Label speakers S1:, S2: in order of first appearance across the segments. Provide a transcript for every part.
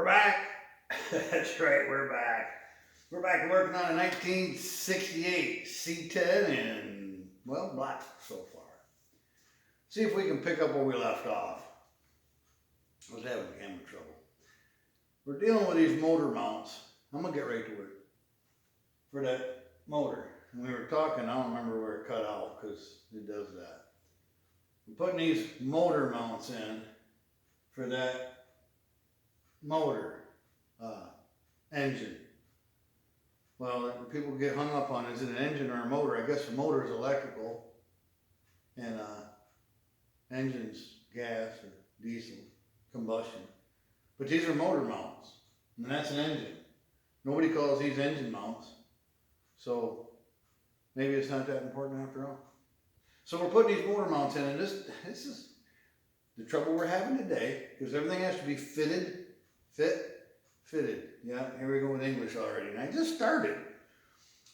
S1: back. That's right, we're back. We're back working on a 1968 C10 in, well, black so far. See if we can pick up where we left off. I was having camera trouble. We're dealing with these motor mounts. I'm going to get right to it. For that motor. And we were talking, I don't remember where it cut out because it does that. We're putting these motor mounts in for that motor engine. Well, people get hung up on, is it an engine or a motor? I guess the motor is electrical and engine's gas or diesel combustion. But these are motor mounts, and that's an engine. Nobody calls these engine mounts, so maybe it's not that important after all. So we're putting these motor mounts in, and this is the trouble we're having today, because everything has to be fitted. Yeah, here we go with English already, and I just started.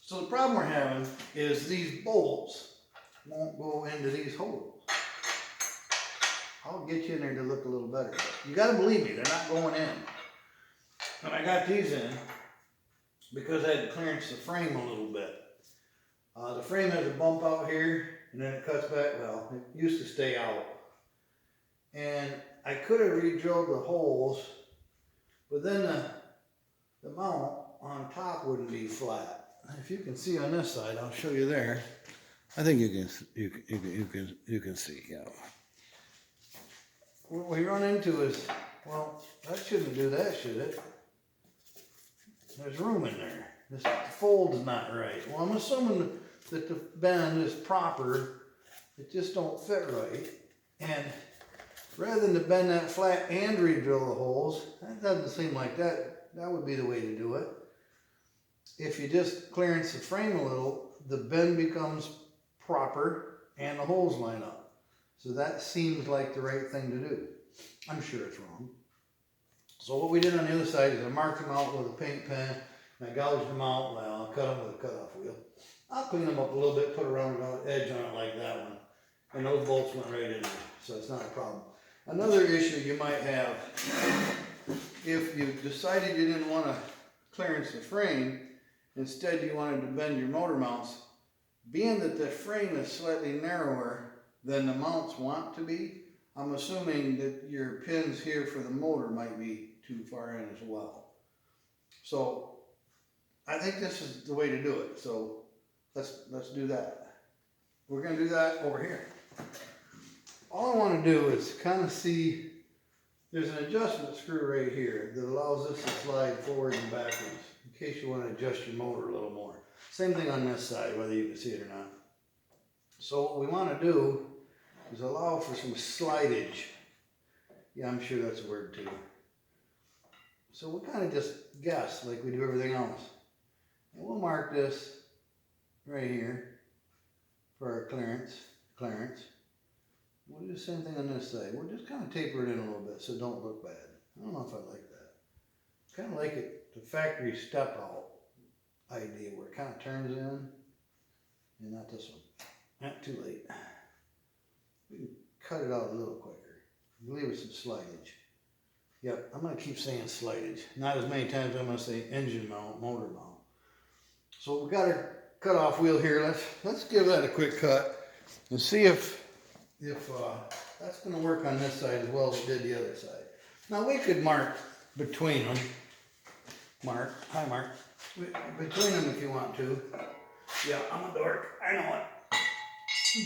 S1: So the problem we're having is these bolts won't go into these holes. I'll get you in there to look a little better, but you gotta believe me, they're not going in. And I got these in because I had to clearance the frame a little bit. The frame has a bump out here, and then it cuts back. Well, it used to stay out. And I could have re-drilled the holes, but then the mount on top wouldn't be flat. If you can see on this side, I'll show you there. I think you can see. Yeah. What we run into is, well, that shouldn't do that, should it? There's room in there. This fold's not right. Well, I'm assuming that the bend is proper. It just don't fit right. And rather than to bend that flat and re-drill the holes, that doesn't seem like that would be the way to do it. If you just clearance the frame a little, the bend becomes proper and the holes line up. So that seems like the right thing to do. I'm sure it's wrong. So what we did on the other side is I marked them out with a paint pen, and I gouged them out. Well, I cut them with a cutoff wheel. I'll clean them up a little bit, put a rounded edge on it like that one. And those bolts went right in there, so it's not a problem. Another issue you might have, if you decided you didn't want to clearance the frame, instead you wanted to bend your motor mounts, being that the frame is slightly narrower than the mounts want to be, I'm assuming that your pins here for the motor might be too far in as well. So I think this is the way to do it. So let's do that. We're going to do that over here. All I want to do is kind of see, there's an adjustment screw right here that allows this to slide forward and backwards in case you want to adjust your motor a little more. Same thing on this side, whether you can see it or not. So what we want to do is allow for some slidage. Yeah, I'm sure that's a word too. So we'll kind of just guess like we do everything else. And we'll mark this right here for our clearance. We'll do the same thing on this side. We'll just kind of taper it in a little bit so it don't look bad. I don't know if I like that. Kind of like it, the factory step out idea where it kind of turns in. And not this one. Not too late. We can cut it out a little quicker. Leave it some slidage. Yep, I'm going to keep saying slidage. Not as many times as I'm going to say engine mount, motor mount. So we've got our cutoff wheel here. Let's give that a quick cut and see if that's going to work on this side as well as it did the other side. Now we could mark between them. Mark. Hi, Mark. Between them if you want to. Yeah, I'm a dork. I know it.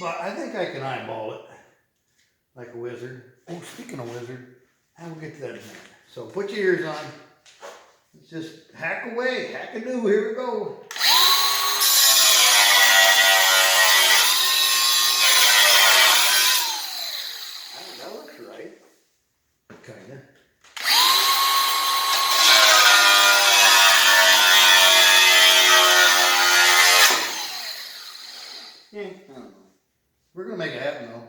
S1: But I think I can eyeball it like a wizard. Oh, speaking of wizard, I will get to that in a minute. So put your ears on. Let's just hack away. Hack-a-do. Here we go. That looks right. Kinda. Yeah, I don't know. We're going to make it happen though.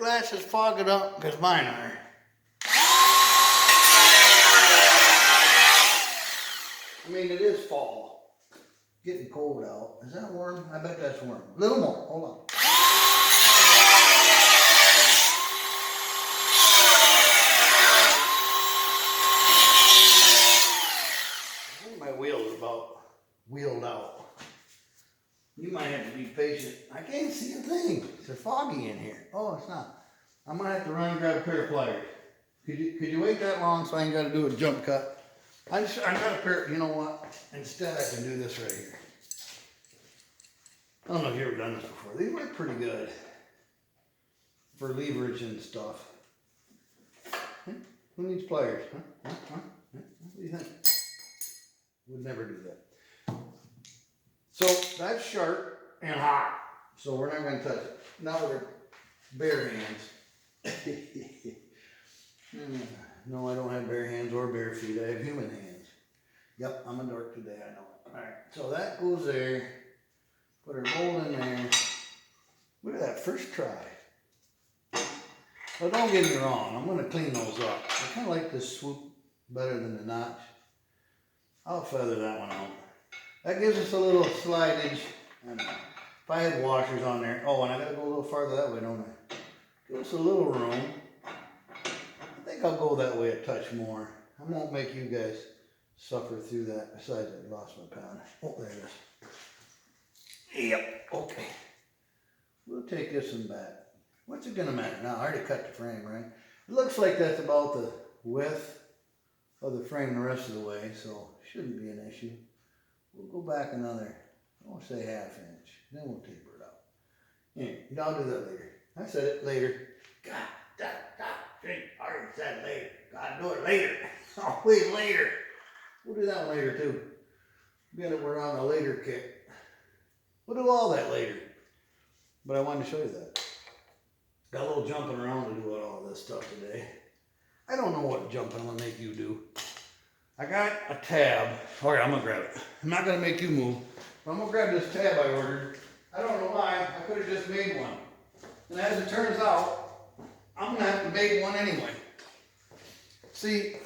S1: glasses fogging up? Because mine are. I mean, it is fall. Getting cold out. Is that warm? I bet that's warm. A little more. Hold on. I think my wheels are about wheeled out. You might have to be patient. I can't see a thing. It's foggy in here. Oh, it's not. I might have to run and grab a pair of pliers. Could you wait that long so I ain't got to do a jump cut? I got a pair. You know what? Instead, I can do this right here. I don't know if you've ever done this before. These work pretty good for leverage and stuff. Who needs pliers? Huh? What do you think? Would never do that. So that's sharp and hot. So we're not going to touch it. Now we're bare hands. No, I don't have bare hands or bare feet. I have human hands. Yep, I'm a dork today. I know it. All right, so that goes there. Put our mold in there. Look at that first try. But don't get me wrong. I'm going to clean those up. I kind of like this swoop better than the notch. I'll feather that one out. That gives us a little slidage. I don't know. If I had washers on there. Oh, and I got to go a little farther that way, don't I? Give us a little room. I think I'll go that way a touch more. I won't make you guys suffer through that. Besides, I lost my pen. Oh, there it is. Yep, okay. We'll take this one back. What's it gonna matter? Now, I already cut the frame, right? It looks like that's about the width of the frame the rest of the way, so shouldn't be an issue. We'll go back another, I want to say ½ inch. Then we'll taper it out. Yeah, I'll do that later. I said it later. God, I already said later. Gotta do it later. Always later. We'll do that one later too. We're on a later kick. We'll do all that later. But I wanted to show you that. Got a little jumping around to do all this stuff today. I don't know what jumping will make you do. I got a tab. Okay, I'm gonna grab it. I'm not gonna make you move. But I'm gonna grab this tab I ordered. I don't know why. I could have just made one. And as it turns out, I'm gonna have to make one anyway. See,